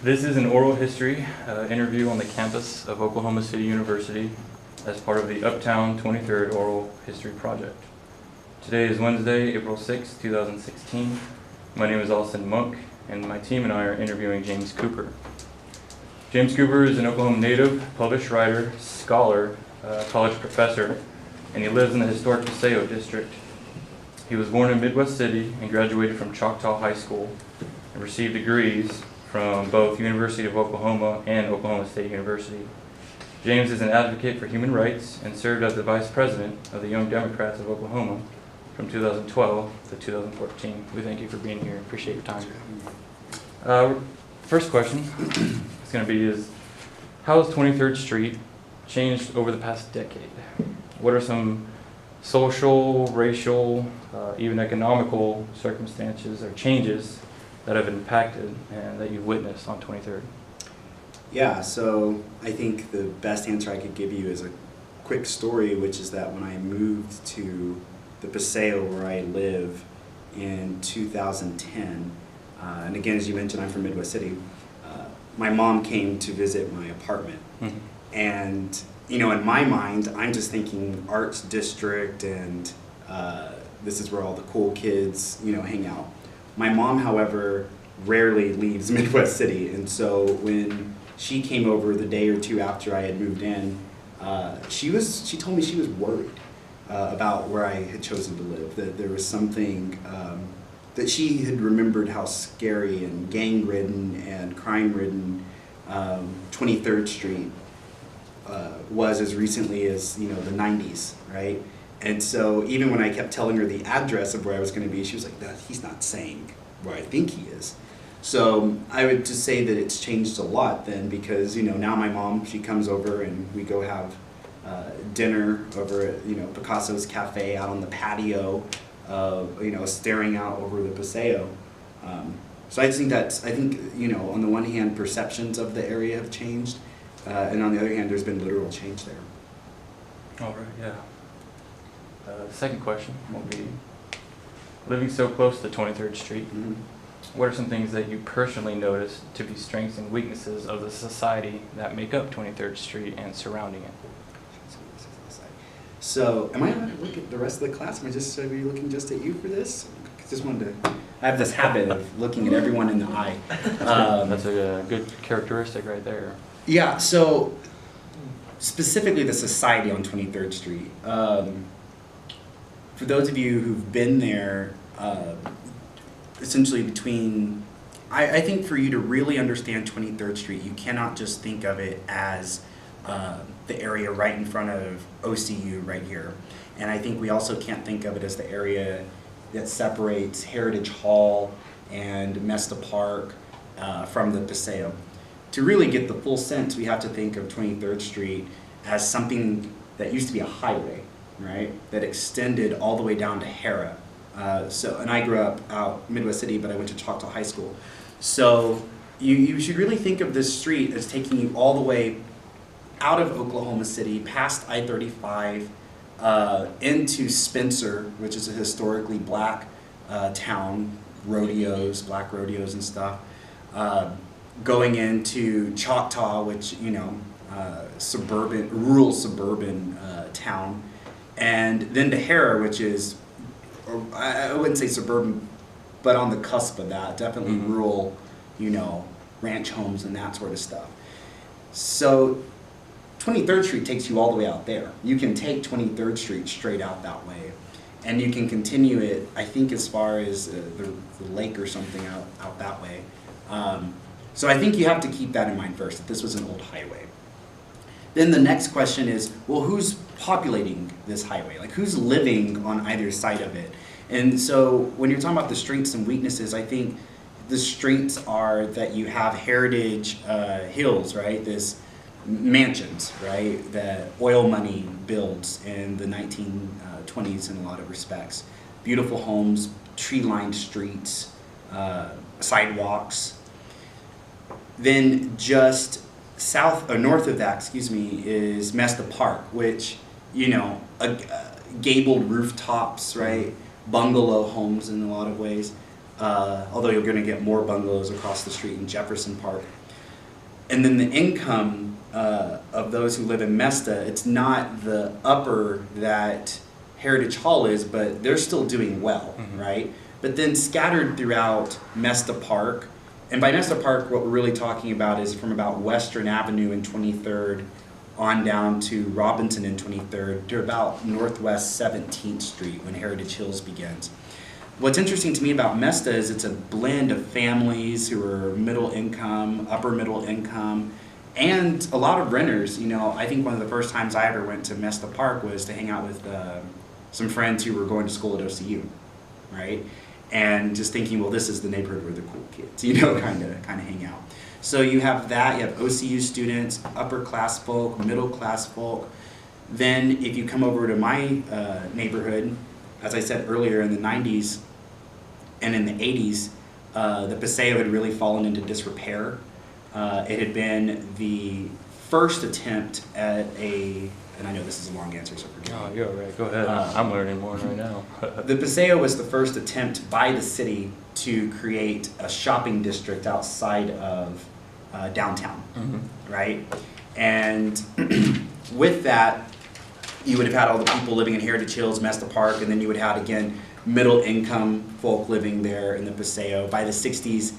This is an oral history interview on the campus of Oklahoma City University as part of the Uptown 23rd Oral History Project. Today is Wednesday, April 6, 2016. My name is Austin Monk, and my team and I are interviewing James Cooper. James Cooper is an Oklahoma native, published writer, scholar, college professor, and he lives in the historic Paseo district. He was born in Midwest City and graduated from Choctaw High School and received degrees from both University of Oklahoma and Oklahoma State University. James is an advocate for human rights and served as the vice president of the Young Democrats of Oklahoma from 2012 to 2014. We thank you for being here. Appreciate your time. First question is going to be how has 23rd Street changed over the past decade? What are some social, racial, even economical circumstances or changes that have impacted and that you've witnessed on 23rd? Yeah, so I think the best answer I could give you is a quick story, which is that when I moved to the Paseo where I live in 2010, and again, as you mentioned, I'm from Midwest City, my mom came to visit my apartment. Mm-hmm. And, you know, in my mind, I'm just thinking arts district and this is where all the cool kids, you know, hang out. My mom, however, rarely leaves Midwest City, and so when she came over the day or two after I had moved in, she told me she was worried about where I had chosen to live, that there was something, that she had remembered how scary and gang-ridden and crime-ridden 23rd Street was as recently as, you know, the 90s, right? And so even when I kept telling her the address of where I was going to be, she was like, he's not saying where I think he is. So I would just say that it's changed a lot then, because, you know, now my mom, she comes over and we go have dinner over at, you know, Picasso's Cafe out on the patio, you know, staring out over the Paseo. So I think, you know, on the one hand, perceptions of the area have changed, and on the other hand, there's been literal change there. All right, yeah. The second question will be, living so close to 23rd Street, mm-hmm. What are some things that you personally noticed to be strengths and weaknesses of the society that make up 23rd Street and surrounding it? So, am I going to look at the rest of the class? Are we looking just at you for this? I have this habit of looking at everyone in the eye. That's a good characteristic right there. Yeah, so specifically the society on 23rd Street. For those of you who've been there, essentially between, I think for you to really understand 23rd Street, you cannot just think of it as the area right in front of OCU right here. And I think we also can't think of it as the area that separates Heritage Hall and Mesta Park from the Paseo. To really get the full sense, we have to think of 23rd Street as something that used to be a highway, right? That extended all the way down to Hera. And I grew up out Midwest City, but I went to Choctaw High School. So you should really think of this street as taking you all the way out of Oklahoma City, past I-35, into Spencer, which is a historically black town, rodeos, black rodeos and stuff, going into Choctaw, which, you know, rural suburban town, and then to Hera, which is, I wouldn't say suburban, but on the cusp of that, definitely mm-hmm. rural, you know, ranch homes and that sort of stuff. So 23rd Street takes you all the way out there. You can take 23rd Street straight out that way, and you can continue it, I think, as far as the lake or something out that way. So I think you have to keep that in mind first, that this was an old highway. Then the next question is, well, who's populating this highway? Like, who's living on either side of it? And so when you're talking about the strengths and weaknesses, I think the strengths are that you have Heritage Hills, right? This mansions, right, that oil money builds in the 1920s in a lot of respects. Beautiful homes, tree-lined streets, sidewalks. Then just north of that, is Mesta Park, which, you know, gabled rooftops, right, bungalow homes in a lot of ways. although you're going to get more bungalows across the street in Jefferson Park. And then the income of those who live in Mesta, it's not the upper that Heritage Hall is, but they're still doing well, right? But then scattered throughout Mesta Park, and by Mesta Park, what we're really talking about is from about Western Avenue and 23rd on down to Robinson and 23rd to about Northwest 17th Street when Heritage Hills begins. What's interesting to me about Mesta is it's a blend of families who are middle income, upper middle income, and a lot of renters. You know, I think one of the first times I ever went to Mesta Park was to hang out with some friends who were going to school at OCU, right? And just thinking, well, this is the neighborhood where the cool kids, you know, kind of hang out. So you have that, you have OCU students, upper class folk, middle class folk. Then if you come over to my neighborhood, as I said earlier, in the 90s and in the 80s, the Paseo had really fallen into disrepair. It had been the first attempt at and I know this is a long answer, so forgive me. Oh, you're all right. Go ahead. I'm learning more right now. The Paseo was the first attempt by the city to create a shopping district outside of downtown, right? And with that, you would have had all the people living in Heritage Hills, Mesta Park, and then you would have, again, middle income folk living there in the Paseo. By the 60s,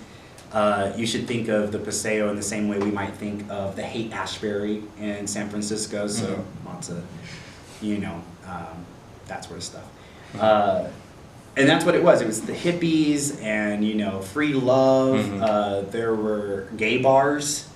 you should think of the Paseo in the same way we might think of the Haight-Ashbury in San Francisco, so lots of, you know, that sort of stuff. And that's what it was. It was the hippies and, you know, free love. There were gay bars,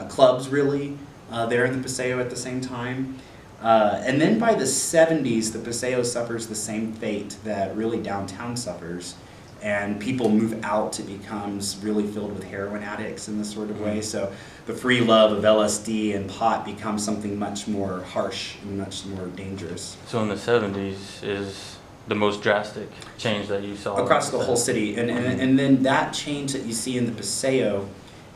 clubs really, there in the Paseo at the same time. And then by the 70s, the Paseo suffers the same fate that really downtown suffers. And people move out, it becomes really filled with heroin addicts in this sort of way. So the free love of LSD and pot becomes something much more harsh and much more dangerous. So in the 70s is the most drastic change that you saw? Across the whole city. And then that change that you see in the Paseo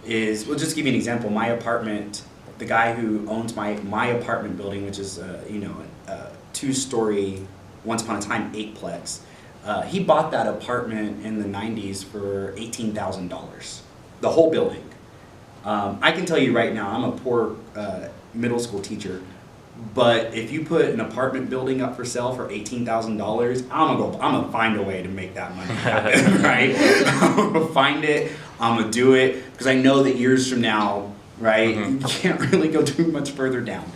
is, we'll just give you an example. My apartment, the guy who owns my apartment building, which is you know, a two-story, once upon a time, 8-plex, he bought that apartment in the 90s for $18,000, the whole building. I can tell you right now, I'm a poor middle school teacher, but if you put an apartment building up for sale for $18,000, I'm gonna find a way to make that money happen, right? I'm gonna find it, I'm gonna do it, because I know that years from now, right, you can't really go too much further down.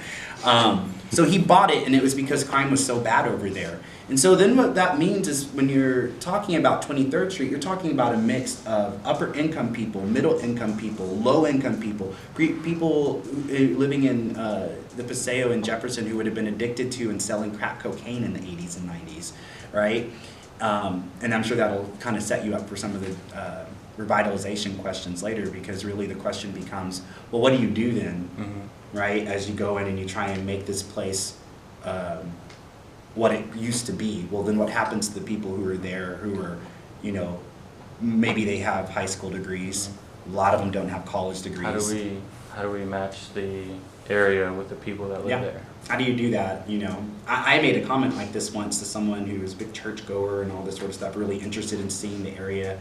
So he bought it, and it was because crime was so bad over there. And so then what that means is when you're talking about 23rd Street, you're talking about a mix of upper income people, middle income people, low income people, people living in the Paseo in Jefferson who would have been addicted to and selling crack cocaine in the 80s and 90s, right? And I'm sure that'll kind of set you up for some of the revitalization questions later, because really the question becomes, well, what do you do then, right, as you go in and you try and make this place what it used to be? Well, then what happens to the people who are there who are, you know, maybe they have high school degrees, a lot of them don't have college degrees. How do we match the area with the people that live there? How do you do that? You know, I made a comment like this once to someone who was a big churchgoer and all this sort of stuff, really interested in seeing the area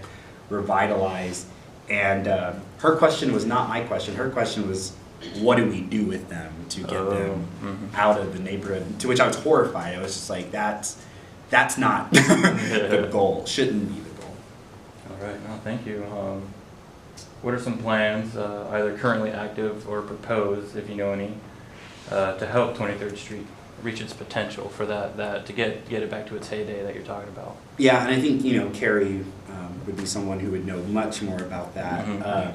revitalized. And her question was not my question. Her question was, what do we do with them to get them out of the neighborhood? To which I was horrified. I was just like, that's not the goal. Shouldn't be the goal. All right. No, thank you. What are some plans, either currently active or proposed, if you know any, to help 23rd Street reach its potential for that to get it back to its heyday that you're talking about? Yeah, and I think, you know, Carrie would be someone who would know much more about that.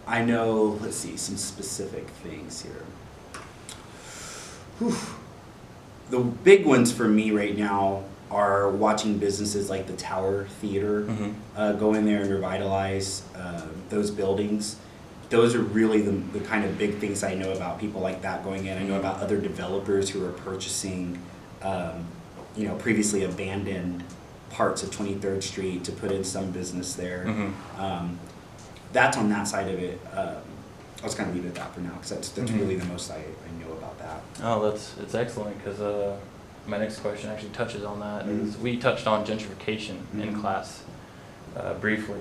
I know, let's see, some specific things here. Whew. The big ones for me right now are watching businesses like the Tower Theater go in there and revitalize those buildings. Those are really the kind of big things I know about people like that going in. I know about other developers who are purchasing, you know, previously abandoned parts of 23rd Street to put in some business there. That's on that side of it. I'll just kind of leave it at that for now, because that's really the most I know about that. Oh, it's excellent, because my next question actually touches on that. Is we touched on gentrification in class briefly.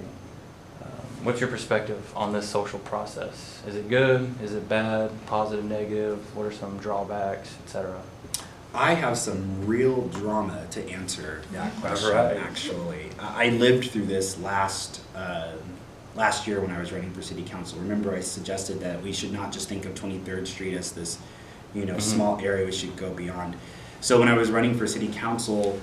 What's your perspective on this social process? Is it good? Is it bad? Positive, negative? What are some drawbacks, etc.? I have some real drama to answer that question, Right. actually. I lived through this last year when I was running for city council. Remember, I suggested that we should not just think of 23rd Street as this, small area. We should go beyond. So when I was running for city council,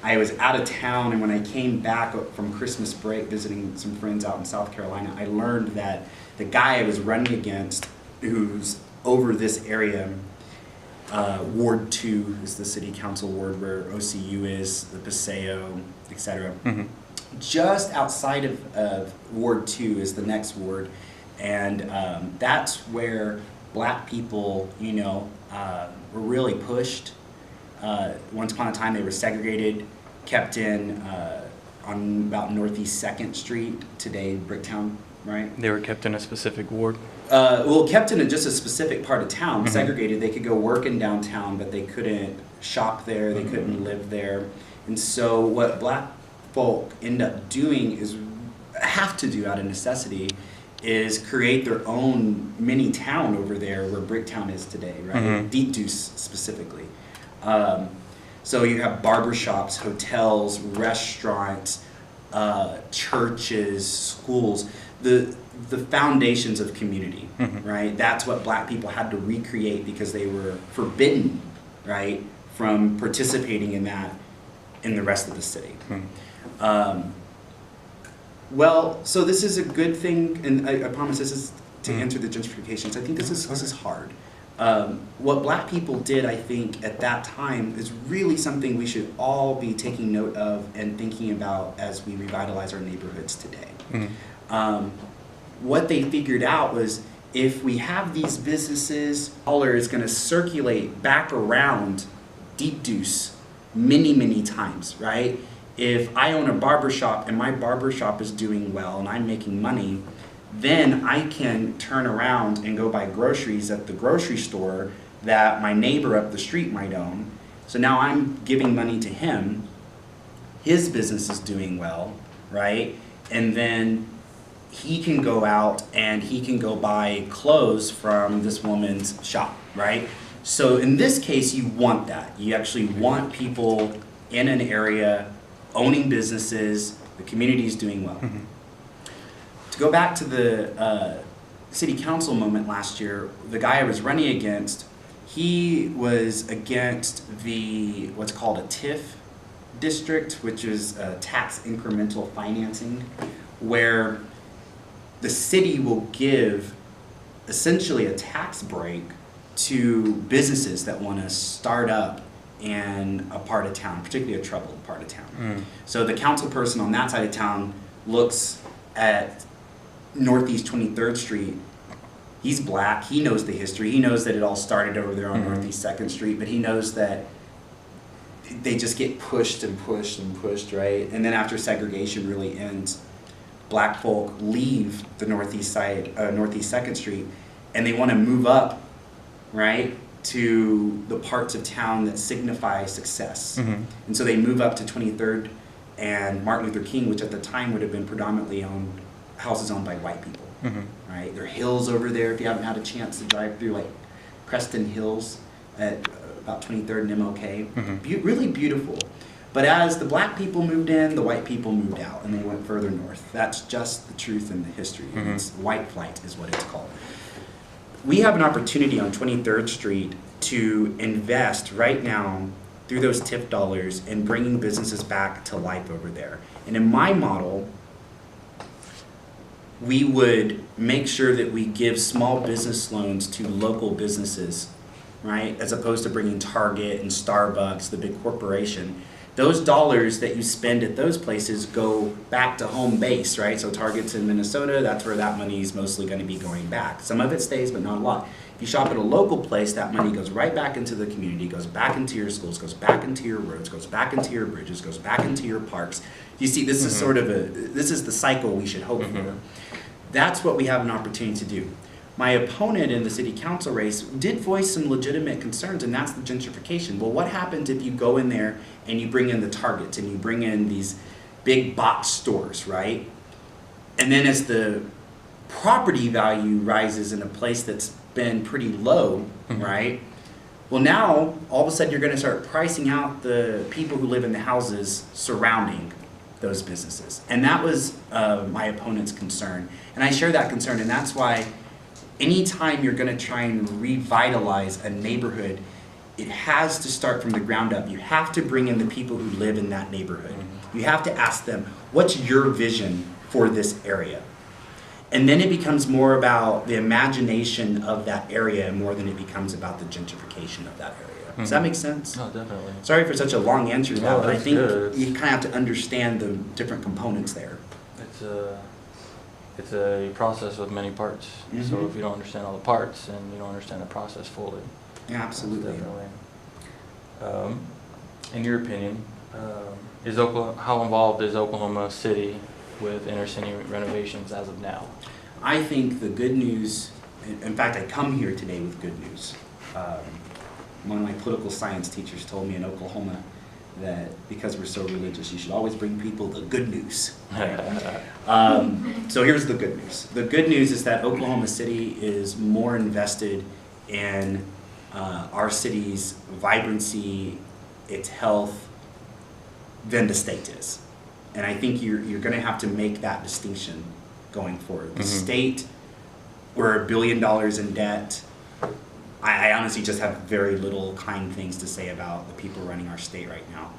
I was out of town, and when I came back from Christmas break visiting some friends out in South Carolina, I learned that the guy I was running against, who's over this area, Ward 2 is the city council ward where OCU is, the Paseo, etc. Just outside of Ward 2 is the next ward, and that's where black people, were really pushed. Once upon a time, they were segregated, kept in on about Northeast 2nd Street, today Bricktown, right? They were kept in a specific ward? Kept in just a specific part of town, segregated. They could go work in downtown, but they couldn't shop there, they couldn't live there. And so what black folk end up doing have to do out of necessity, is create their own mini town over there where Bricktown is today, right? Deep Deuce specifically. So you have barbershops, hotels, restaurants, churches, schools, the foundations of community, right? That's what black people had to recreate because they were forbidden, right, from participating in that in the rest of the city. Well, so this is a good thing, and I promise this is to answer the gentrifications. I think this is hard. What black people did, I think, at that time is really something we should all be taking note of and thinking about as we revitalize our neighborhoods today. What they figured out was, if we have these businesses, dollar is going to circulate back around Deep Deuce many times, right? If I own a barbershop and my barbershop is doing well and I'm making money, then I can turn around and go buy groceries at the grocery store that my neighbor up the street might own. So now I'm giving money to him, his business is doing well, right? And then he can go out and he can go buy clothes from this woman's shop, right? So in this case, you want that. You actually want people in an area owning businesses, the community is doing well. To go back to the city council moment last year, the guy I was running against, he was against the what's called a TIF district, which is tax incremental financing, where the city will give essentially a tax break to businesses that want to start up in a part of town, particularly a troubled part of town. So the council person on that side of town looks at Northeast 23rd Street. He's black, he knows the history, he knows that it all started over there on Northeast 2nd Street, but he knows that they just get pushed and pushed and pushed, right? And then after segregation really ends, black folk leave the northeast side, Northeast 2nd Street, and they want to move up, right, to the parts of town that signify success. And so they move up to 23rd and Martin Luther King, which at the time would have been predominantly houses owned by white people, right? There are hills over there, if you haven't had a chance to drive through, like Creston Hills at about 23rd and MLK. Really beautiful. But as the black people moved in, the white people moved out, and they went further north. That's just the truth in the history. It's white flight is what it's called. We have an opportunity on 23rd Street to invest right now through those TIF dollars in bringing businesses back to life over there. And in my model, we would make sure that we give small business loans to local businesses, right? As opposed to bringing Target and Starbucks, the big corporation. Those dollars that you spend at those places go back to home base, right? So Target's in Minnesota, that's where that money is mostly going to be going back. Some of it stays, but not a lot. If you shop at a local place, that money goes right back into the community, goes back into your schools, goes back into your roads, goes back into your bridges, goes back into your parks. You see, this is sort of this is the cycle we should hope for. That's what we have an opportunity to do. My opponent in the city council race did voice some legitimate concerns, and that's the gentrification. Well, what happens if you go in there and you bring in the Targets and you bring in these big box stores, right? And then as the property value rises in a place that's been pretty low, right? Well, now all of a sudden you're going to start pricing out the people who live in the houses surrounding those businesses. And that was my opponent's concern. And I share that concern, and that's why anytime you're going to try and revitalize a neighborhood, it has to start from the ground up. You have to bring in the people who live in that neighborhood. You have to ask them, what's your vision for this area? And then it becomes more about the imagination of that area more than it becomes about the gentrification of that area. Does that make sense? No, definitely. Sorry for such a long answer to that, No, but I that's think good. you kind of have to understand the different components there. It's a process with many parts. So Mhm. if you don't understand all the parts, then you don't understand the process fully. Yeah, absolutely. Definitely. In your opinion, how involved is Oklahoma City with inner city renovations as of now? I think the good news, in fact, I come here today with good news. One of my political science teachers told me in Oklahoma that because we're so religious, you should always bring people the good news. So here's the good news. The good news is that Oklahoma City is more invested in our city's vibrancy, its health, than the state is. And I think you're going to have to make that distinction going forward. The state, we're $1 billion in debt. I honestly just have very little kind things to say about the people running our state right now.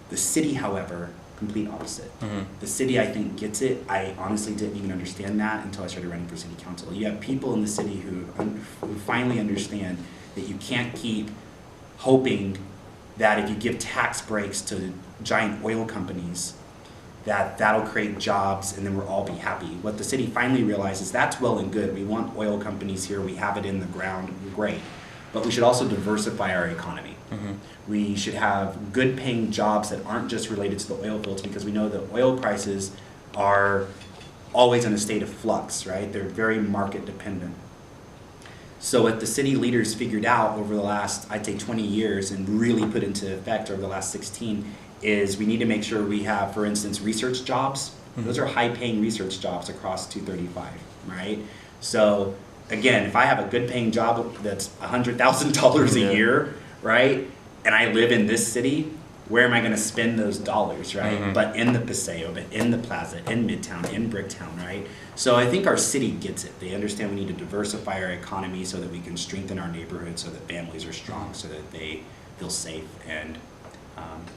The city, however, complete opposite. The city, I think, gets it. I honestly didn't even understand that until I started running for city council. You have people in the city who finally understand that you can't keep hoping that if you give tax breaks to giant oil companies, that'll create jobs and then we'll all be happy. What the city finally realizes, that's well and good. We want oil companies here, we have it in the ground, great. But we should also diversify our economy. We should have good paying jobs that aren't just related to the oil fields, because we know that oil prices are always in a state of flux, right? They're very market dependent. So what the city leaders figured out over the last, I'd say 20 years and really put into effect over the last 16 is we need to make sure we have, for instance, research jobs. Those are high-paying research jobs across 235, right? So again, if I have a good-paying job that's $100,000 a year, right, and I live in this city, where am I going to spend those dollars, right? But in the Paseo, but in the Plaza, in Midtown, in Bricktown, right? So I think our city gets it. They understand we need to diversify our economy so that we can strengthen our neighborhoods, so that families are strong, so that they feel safe and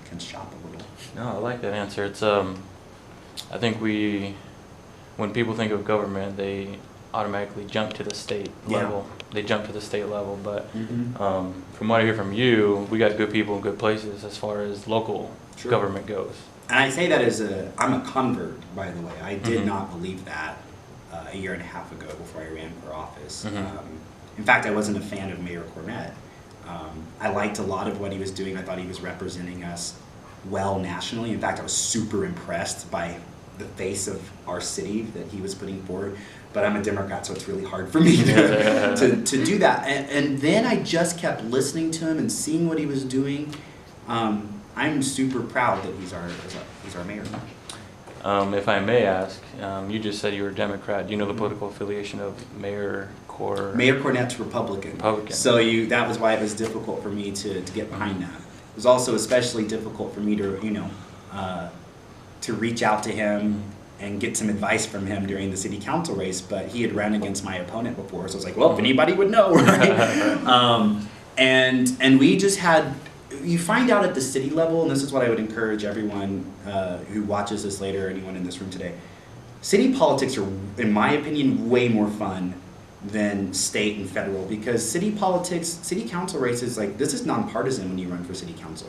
can shop a little. No, I like that answer. It's I think when people think of government, they automatically jump to the state level. They jump to the state level, but from what I hear from you, we got good people in good places as far as local government goes. And I say that as I'm a convert, by the way. I did not believe that a year and a half ago before I ran for office. In fact, I wasn't a fan of Mayor Cornett. I liked a lot of what he was doing. I thought he was representing us well nationally. In fact, I was super impressed by the face of our city that he was putting forward. But I'm a Democrat, so it's really hard for me to do that. And then I just kept listening to him and seeing what he was doing. I'm super proud that he's our mayor. If I may ask, you just said you were a Democrat. Do you know the political affiliation of Mayor Mayor Cornett's Republican. So that was why it was difficult for me to get behind that. It was also especially difficult for me to reach out to him and get some advice from him during the city council race, but he had run against my opponent before, so I was like, well, if anybody would know, right? And we just had, you find out at the city level, and this is what I would encourage everyone who watches this later, anyone in this room today, city politics are, in my opinion, way more fun than state and federal, because city politics, city council races, like, this is nonpartisan when you run for city council.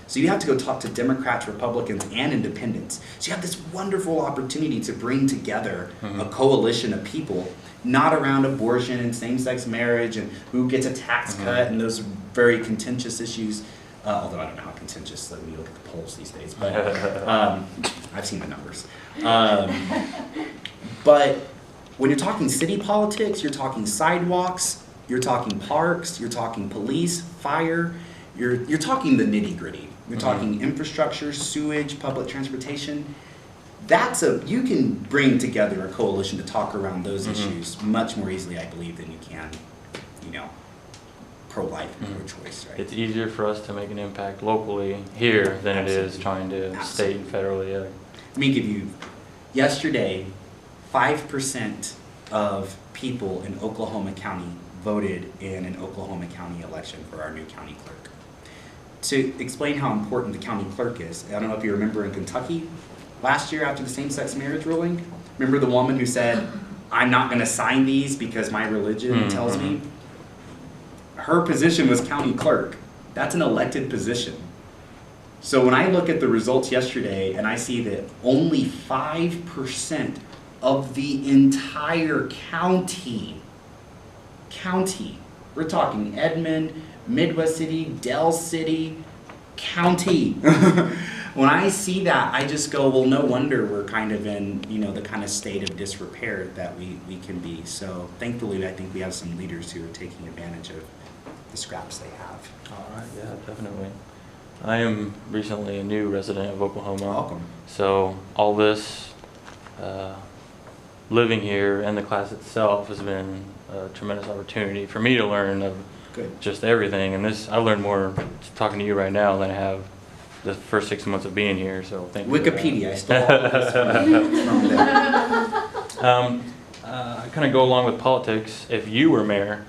So you have to go talk to Democrats, Republicans, and independents. So you have this wonderful opportunity to bring together a coalition of people, not around abortion and same-sex marriage and who gets a tax cut and those very contentious issues. Although I don't know how contentious when you look at the polls these days, but I've seen the numbers. But when you're talking city politics, you're talking sidewalks, you're talking parks, you're talking police, fire, you're talking the nitty-gritty. You're talking infrastructure, sewage, public transportation. you can bring together a coalition to talk around those issues much more easily, I believe, than you can, pro-life and pro-choice, right? It's easier for us to make an impact locally here than it is trying to state and federally. Let me give you, yesterday, 5% of people in Oklahoma County voted in an Oklahoma County election for our new county clerk. To explain how important the county clerk is, I don't know if you remember in Kentucky, last year after the same-sex marriage ruling, remember the woman who said, I'm not going to sign these because my religion tells me? Her position was county clerk. That's an elected position. So when I look at the results yesterday and I see that only 5% of the entire county, we're talking Edmond, Midwest City, Del City, county. When I see that, I just go, well, no wonder we're kind of in, the kind of state of disrepair that we can be. So thankfully, I think we have some leaders who are taking advantage of the scraps they have. All right, yeah, definitely. I am recently a new resident of Oklahoma. Welcome. So all this, living here and the class itself has been a tremendous opportunity for me to learn of just everything. And this, I learned more talking to you right now than I have the first 6 months of being here. So thank you. Wikipedia, I stole all of this from there. I kind of go along with politics. If you were mayor,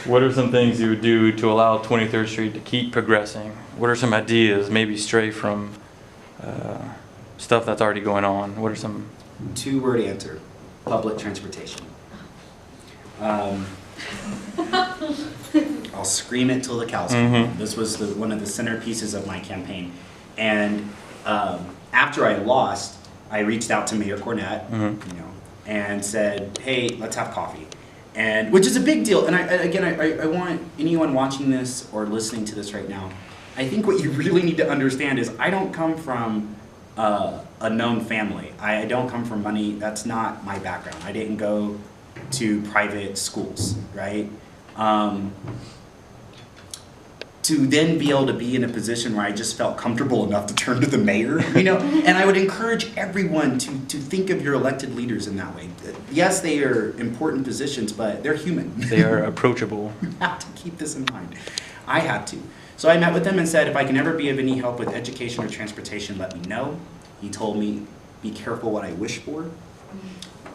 what are some things you would do to allow 23rd Street to keep progressing? What are some ideas, maybe stray from stuff that's already going on? What are some? 2-word answer: public transportation. I'll scream it till the cows come home. This was one of the centerpieces of my campaign. And after I lost, I reached out to Mayor Cornett, and said, hey, let's have coffee. And which is a big deal. And I want anyone watching this or listening to this right now, I think what you really need to understand is I don't come from a known family. I don't come from money. That's not my background. I didn't go to private schools, right? To then be able to be in a position where I just felt comfortable enough to turn to the mayor, and I would encourage everyone to think of your elected leaders in that way. Yes, they are important positions, but they're human. They are approachable. You have to keep this in mind. I had to. So I met with him and said, if I can ever be of any help with education or transportation, let me know. He told me, be careful what I wish for.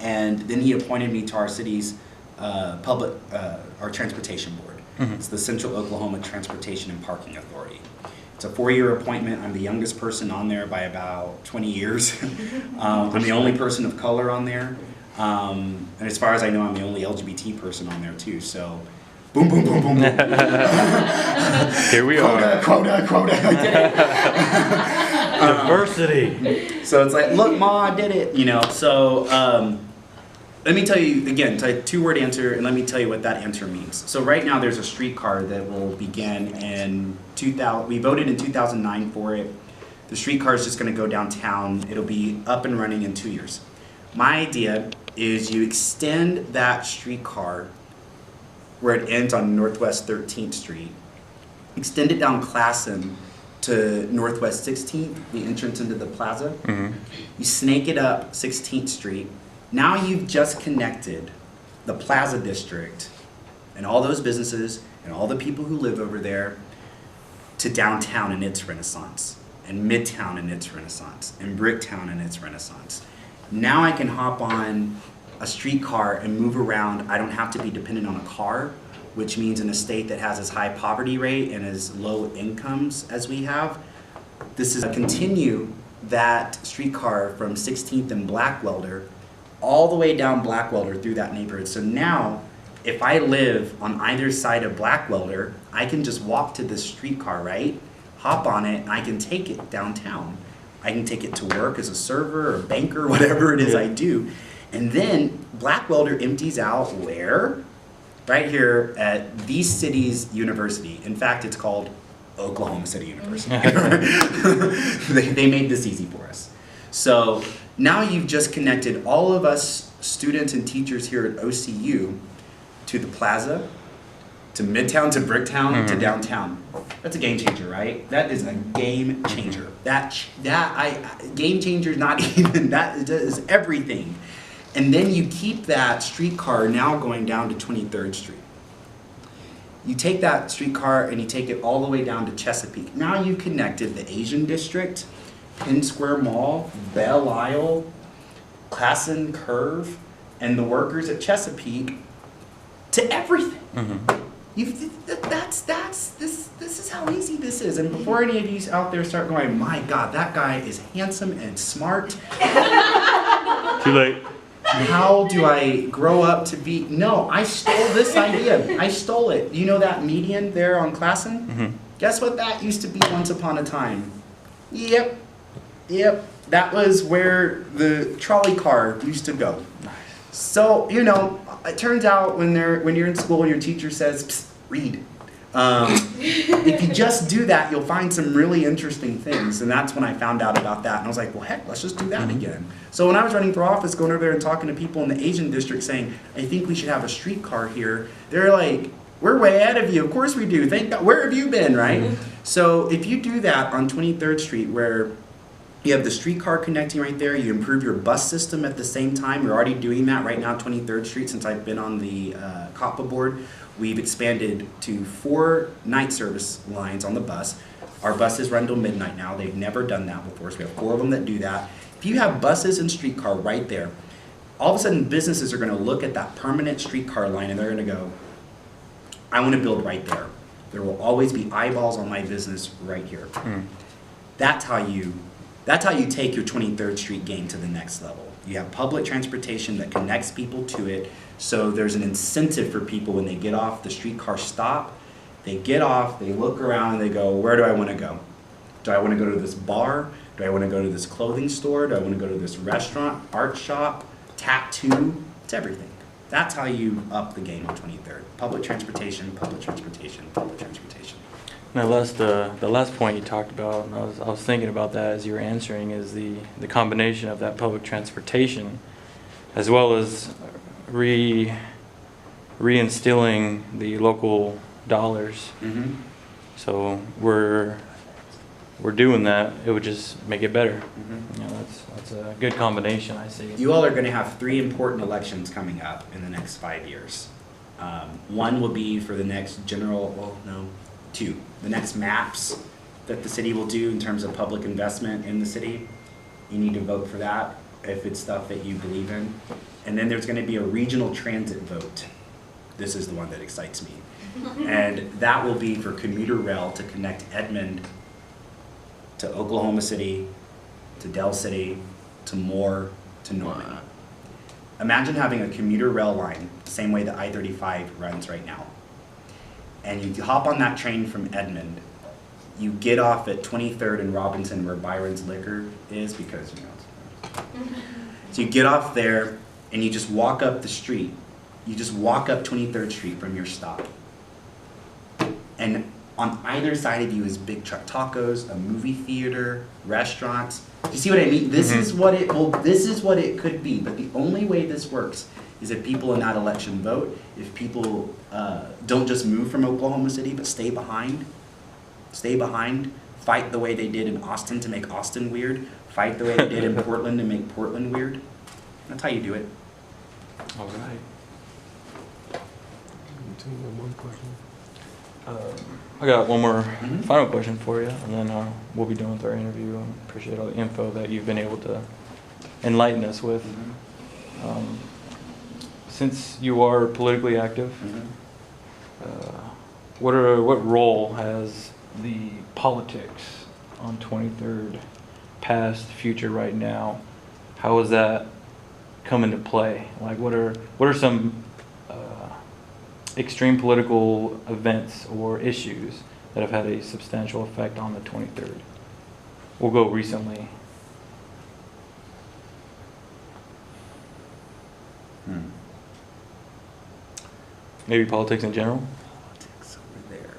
And then he appointed me to our city's our transportation board. It's the Central Oklahoma Transportation and Parking Authority. It's a 4-year appointment. I'm the youngest person on there by about 20 years. I'm the only person of color on there. And as far as I know, I'm the only LGBT person on there too. So, boom, boom, boom, boom, boom. Here we are. Quota. I did it. Diversity. So it's like, look, Ma, I did it. So, let me tell you, again, 2-word answer, and let me tell you what that answer means. So right now there's a streetcar that will begin in 2000, we voted in 2009 for it. The streetcar is just gonna go downtown. It'll be up and running in 2 years. My idea is you extend that streetcar where it ends on Northwest 13th Street, extend it down Classen to Northwest 16th, the entrance into the plaza. You snake it up 16th Street. Now you've just connected the Plaza District and all those businesses and all the people who live over there to downtown and its renaissance, and Midtown and its renaissance, and Bricktown and its renaissance. Now I can hop on a streetcar and move around. I don't have to be dependent on a car, which means in a state that has as high poverty rate and as low incomes as we have, this is continue that streetcar from 16th and Blackwelder all the way down Blackwelder through that neighborhood. So now, if I live on either side of Blackwelder, I can just walk to this streetcar, right? Hop on it, and I can take it downtown. I can take it to work as a server or banker, whatever it is I do. And then Blackwelder empties out where? Right here at the city's university. In fact, it's called Oklahoma City University. They made this easy for us. So now you've just connected all of us students and teachers here at OCU to the plaza, to Midtown, to Bricktown, to downtown. That's a game changer, right? That is a game changer. Game changer is not even, that is everything. And then you keep that streetcar now going down to 23rd Street. You take that streetcar and you take it all the way down to Chesapeake. Now you connected the Asian District, Penn Square Mall, Belle Isle, Classen Curve, and the workers at Chesapeake to everything. This is how easy this is. And before any of you out there start going, my God, that guy is handsome and smart. Too late. How do I grow up to be? No, I stole this idea. I stole it. You know that median there on Classen? Guess what that used to be once upon a time? Yep. That was where the trolley car used to go. So, you know, it turns out when you're in school and your teacher says, psst, read. If you just do that, you'll find some really interesting things. And that's when I found out about that. And I was like, well, heck, let's just do that again. So when I was running for office, going over there and talking to people in the Asian district saying, I think we should have a streetcar here, they're like, we're way ahead of you. Of course we do. Thank God. Where have you been, right? So if you do that on 23rd Street where you have the streetcar connecting right there, you improve your bus system at the same time. We're already doing that right now, 23rd Street, since I've been on the COPPA board. We've expanded to 4 night service lines on the bus. Our buses run till midnight now. They've never done that before, so we have 4 of them that do that. If you have buses and streetcar right there, all of a sudden businesses are going to look at that permanent streetcar line and they're going to go, I want to build right there. There will always be eyeballs on my business right here. That's how you take your 23rd Street game to the next level. You have public transportation that connects people to it, so there's an incentive for people when they get off the streetcar stop, they get off, they look around and they go, where do I want to go? Do I want to go to this bar? Do I want to go to this clothing store? Do I want to go to this restaurant, art shop, tattoo? It's everything. That's how you up the game on 23rd. Public transportation, public transportation, public transportation. Now, the last point you talked about, and I was thinking about that as you were answering, is the combination of that public transportation, as well as reinstilling the local dollars. So we're doing that. It would just make it better. You know, that's a good combination, I see. You all are going to have 3 important elections coming up in the next 5 years. One will be for the next two. The next maps that the city will do in terms of public investment in the city. You need to vote for that if it's stuff that you believe in. And then there's going to be a regional transit vote. This is the one that excites me. And that will be for commuter rail to connect Edmond to Oklahoma City, to Del City, to Moore, to Norman. Imagine having a commuter rail line the same way that I-35 runs right now. And you hop on that train from Edmond, you get off at 23rd and Robinson where Byron's Liquor is, because, you know. So you get off there and you just walk up the street. You just walk up 23rd Street from your stop. And on either side of you is Big Truck Tacos, a movie theater, restaurants. Do you see what I mean? This is what it could be. But the only way this works is if people in that election vote, if people don't just move from Oklahoma City, but stay behind, fight the way they did in Austin to make Austin weird, fight the way they did in Portland to make Portland weird. That's how you do it. All right. One question. I got one more final question for you, and then we'll be done with our interview. I appreciate all the info that you've been able to enlighten us with. Since you are politically active, what role has the politics on 23rd, past, future, right now? How has that come into play? Like, what are some extreme political events or issues that have had a substantial effect on the 23rd? We'll go recently. Maybe politics in general? Politics over there.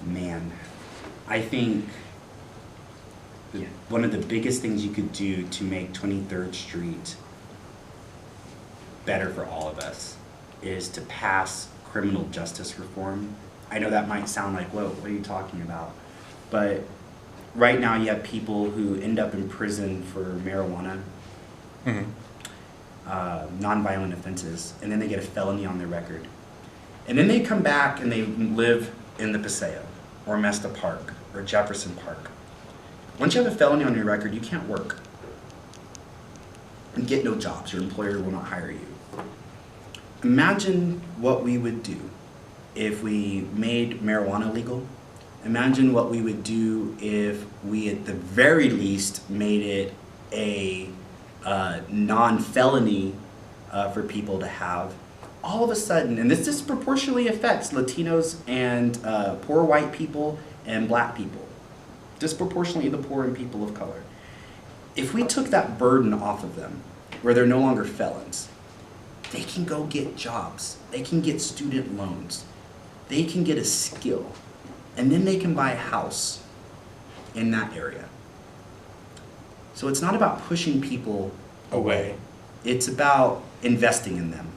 Man, I think one of the biggest things you could do to make 23rd Street better for all of us is to pass criminal justice reform. I know that might sound like, whoa, what are you talking about? But right now you have people who end up in prison for marijuana, nonviolent offenses, and then they get a felony on their record. And then they come back and they live in the Paseo, or Mesta Park, or Jefferson Park. Once you have a felony on your record, you can't work and get no jobs. Your employer will not hire you. Imagine what we would do if we made marijuana legal. Imagine what we would do if we, at the very least, made it a non-felony for people to have. All of a sudden, and this disproportionately affects Latinos and poor white people and black people, disproportionately the poor and people of color. If we took that burden off of them, where they're no longer felons, they can go get jobs, they can get student loans, they can get a skill, and then they can buy a house in that area. So it's not about pushing people away. It's about investing in them,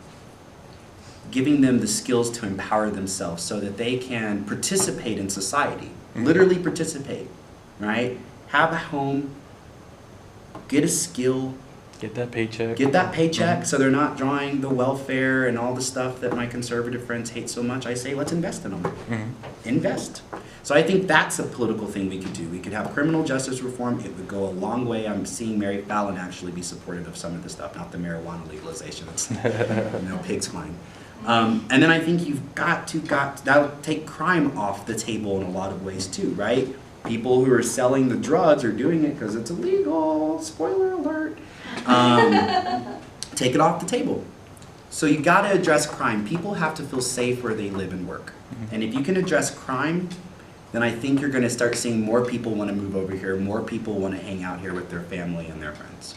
giving them the skills to empower themselves so that they can participate in society, literally participate, right? Have a home, get a skill, get that paycheck. So they're not drawing the welfare and all the stuff that my conservative friends hate so much. I say, let's invest in them. Invest. So I think that's a political thing we could do. We could have criminal justice reform. It would go a long way. I'm seeing Mary Fallon actually be supportive of some of this stuff, not the marijuana legalization. It's pig's flying. And then I think you've got to, that'll take crime off the table in a lot of ways too, right? People who are selling the drugs are doing it because it's illegal. Spoiler alert. Take it off the table. So you got to address crime. People have to feel safe where they live and work. And if you can address crime, then I think you're going to start seeing more people want to move over here, more people want to hang out here with their family and their friends.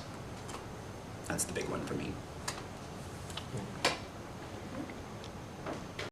That's the big one for me.